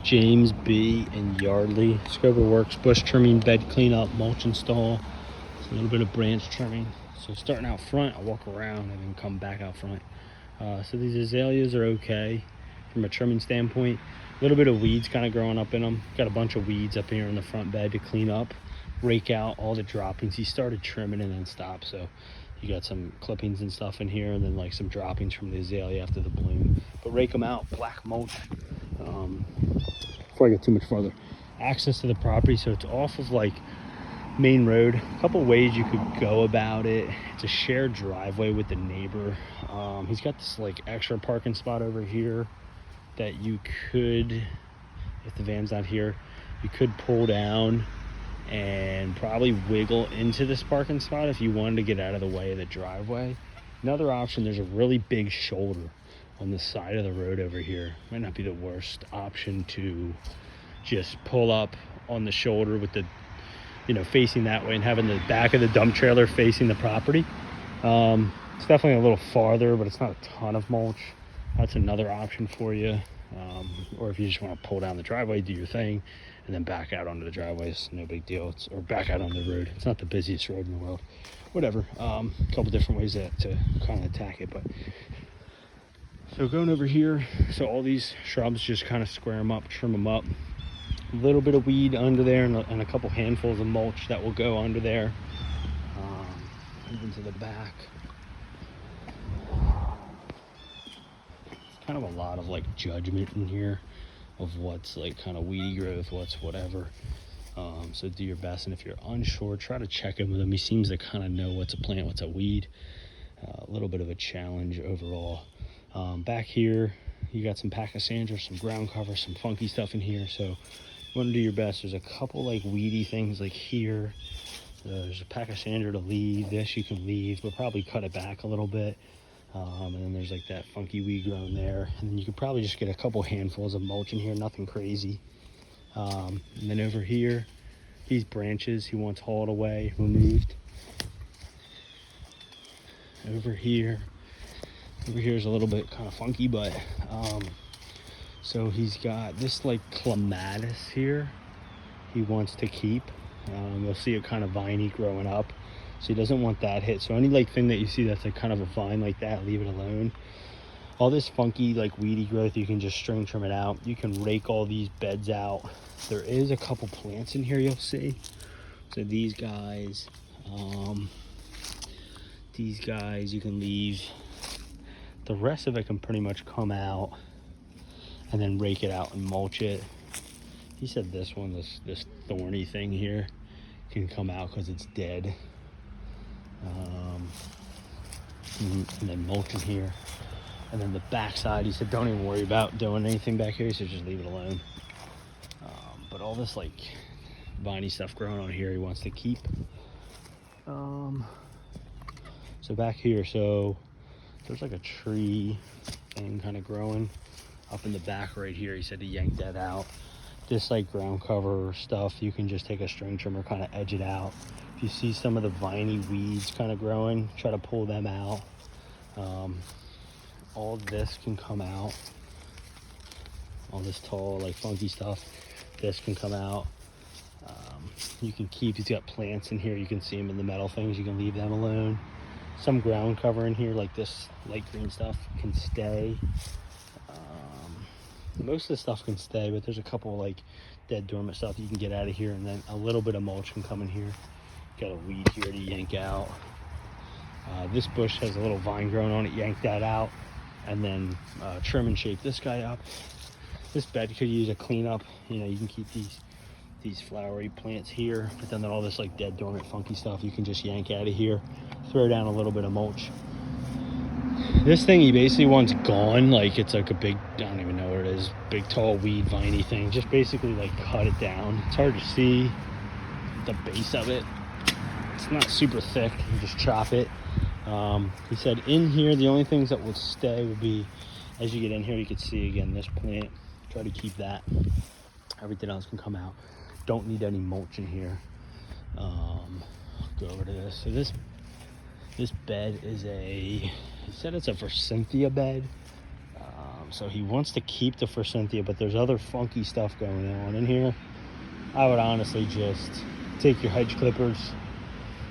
James B. and Yardley. Scope of works, bush trimming, bed cleanup, mulch install, a little bit of branch trimming. So starting out front, I'll walk around and then come back out front. So these azaleas are okay from a trimming standpoint. A little bit of weeds kind of growing up in them. Got a bunch of weeds up here in the front bed to clean up, rake out all the droppings. He started trimming and then stopped, so you got some clippings and stuff in here, and then like some droppings from the azalea after the bloom. But rake them out, black mulch. Before I get too much farther, access to the property, so it's off of like main road. A couple ways you could go about it. It's a shared driveway with the neighbor. He's got this like extra parking spot over here that you could, if the van's not here, you could pull down and probably wiggle into this parking spot if you wanted to get out of the way of the driveway. Another option, there's a really big shoulder on the side of the road over here. Might not be the worst option to just pull up on the shoulder with the, you know, facing that way and having the back of the dump trailer facing the property. It's definitely a little farther, but it's not a ton of mulch. That's another option for you. Or if you just want to pull down the driveway, do your thing, and then back out onto the driveway, it's no big deal. Or back out on the road. It's not the busiest road in the world. Whatever. A couple different ways to kind of attack it. But so going over here, so all these shrubs, just kind of square them up, trim them up. A little bit of weed under there, and a couple handfuls of mulch that will go under there. Even to the back. It's kind of a lot of like judgment in here of what's like kind of weedy growth, what's whatever. So do your best, and if you're unsure, try to check in with him. He seems to kind of know what's a plant, what's a weed. A little bit of a challenge overall. Back here, you got some pachysandra, some ground cover, some funky stuff in here. So you want to do your best. There's a couple like weedy things like here. There's a pachysandra to leave. This you can leave, but probably cut it back a little bit. And then there's like that funky weed growing there. And then you could probably just get a couple handfuls of mulch in here, nothing crazy. And then over here, these branches he wants hauled away, removed. Over here is a little bit kind of funky, but so he's got this like clematis here he wants to keep. You'll see it kind of viney growing up, so he doesn't want that hit. So any like thing that you see that's like kind of a vine like that, leave it alone. All this funky like weedy growth, you can just string trim it out. You can rake all these beds out. There is a couple plants in here you'll see. So these guys you can leave. The rest of it can pretty much come out and then rake it out and mulch it. He said this one, this thorny thing here, can come out because it's dead. And then mulch in here. And then the back side, he said don't even worry about doing anything back here. He said just leave it alone. But all this like viney stuff growing on here he wants to keep. So back here, so there's like a tree thing kind of growing up in the back right here. He said to yank that out. This like ground cover stuff, you can just take a string trimmer, kind of edge it out. If you see some of the viney weeds kind of growing, try to pull them out. All of this can come out. All this tall like funky stuff, this can come out. You can keep, he's got plants in here, you can see them in the metal things, you can leave them alone. Some ground cover in here like this light green stuff can stay. Most of the stuff can stay, but there's a couple like dead dormant stuff you can get out of here, and then a little bit of mulch can come in here. Got a weed here to yank out. This bush has a little vine growing on it, yank that out, and then trim and shape this guy up. This bed could use a cleanup. You know, you can keep these flowery plants here, but then all this like dead dormant funky stuff you can just yank out of here. Throw down a little bit of mulch. This thing he basically wants gone. Like it's like a big, I don't even know what it is, big tall weed viney thing. Just basically like cut it down. It's hard to see the base of it. It's not super thick. You just chop it. He said in here the only things that will stay would be, as you get in here you can see again this plant. Try to keep that. Everything else can come out. Don't need any mulch in here. Go over to this. So this bed is he said it's a forsythia bed. So he wants to keep the forsythia, but there's other funky stuff going on in here. I would honestly just take your hedge clippers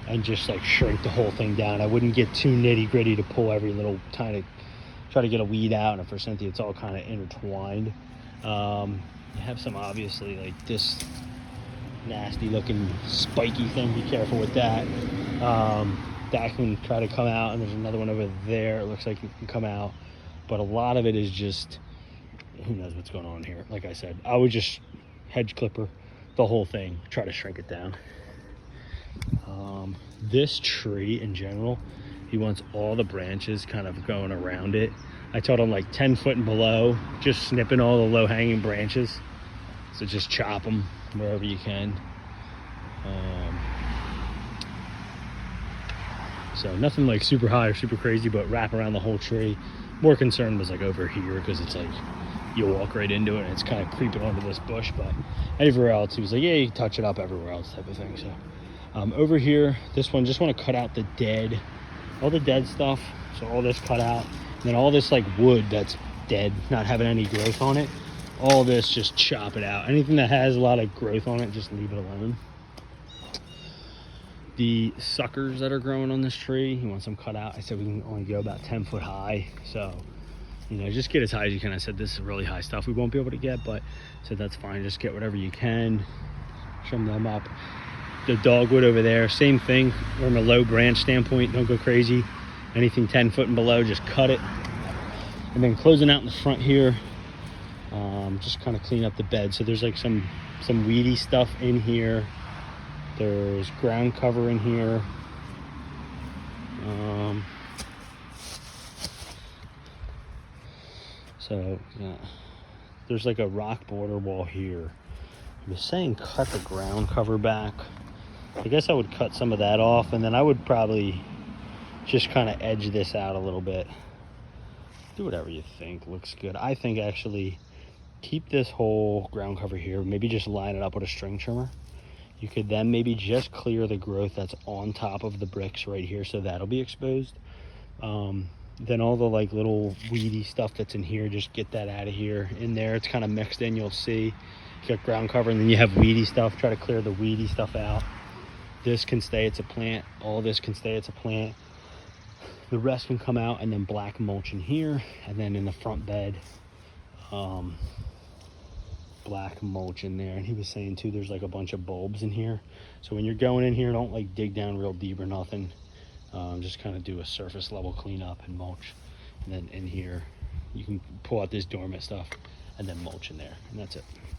and just like shrink the whole thing down. I wouldn't get too nitty gritty to pull every little tiny, try to get a weed out. And a forsythia, it's all kind of intertwined. You have some obviously like this nasty looking spiky thing. Be careful with that. That can try to come out, and there's another one over there. It looks like it can come out, but a lot of it is just, who knows what's going on here. Like I said, I would just hedge clipper the whole thing, try to shrink it down. This tree in general, he wants all the branches kind of going around it. I told him like 10 foot and below, just snipping all the low-hanging branches. So just chop them wherever you can. So nothing like super high or super crazy, but wrap around the whole tree. More concern was like over here, because it's like you walk right into it and it's kind of creeping onto this bush. But everywhere else, he was like, yeah, you can touch it up everywhere else type of thing. So over here, this one, just want to cut out the dead, all the dead stuff. So all this cut out, and then all this like wood that's dead, not having any growth on it, all this just chop it out. Anything that has a lot of growth on it, just leave it alone. The suckers that are growing on this tree, he wants them cut out. I said we can only go about 10 foot high, so you know, just get as high as you can. I said this is really high stuff we won't be able to get, but I said that's fine, just get whatever you can, trim them up. The dogwood over there, same thing from a low branch standpoint, don't go crazy. Anything 10 foot and below, just cut it. And then closing out in the front here, just kind of clean up the bed. So there's like some weedy stuff in here. There's ground cover in here. So yeah, there's like a rock border wall here. I was saying cut the ground cover back. I guess I would cut some of that off, and then I would probably just kind of edge this out a little bit. Do whatever you think looks good. I think actually keep this whole ground cover here, maybe just line it up with a string trimmer. You could then maybe just clear the growth that's on top of the bricks right here, so that'll be exposed. Then all the like little weedy stuff that's in here, just get that out of here. In there, it's kind of mixed in, you'll see. You got ground cover, and then you have weedy stuff. Try to clear the weedy stuff out. This can stay, it's a plant. All this can stay, it's a plant. The rest can come out, and then black mulch in here, and then in the front bed, black mulch in there. And he was saying too, there's like a bunch of bulbs in here, so when you're going in here, don't like dig down real deep or nothing. Just kind of do a surface level cleanup and mulch. And then in here you can pull out this dormant stuff and then mulch in there, and that's it.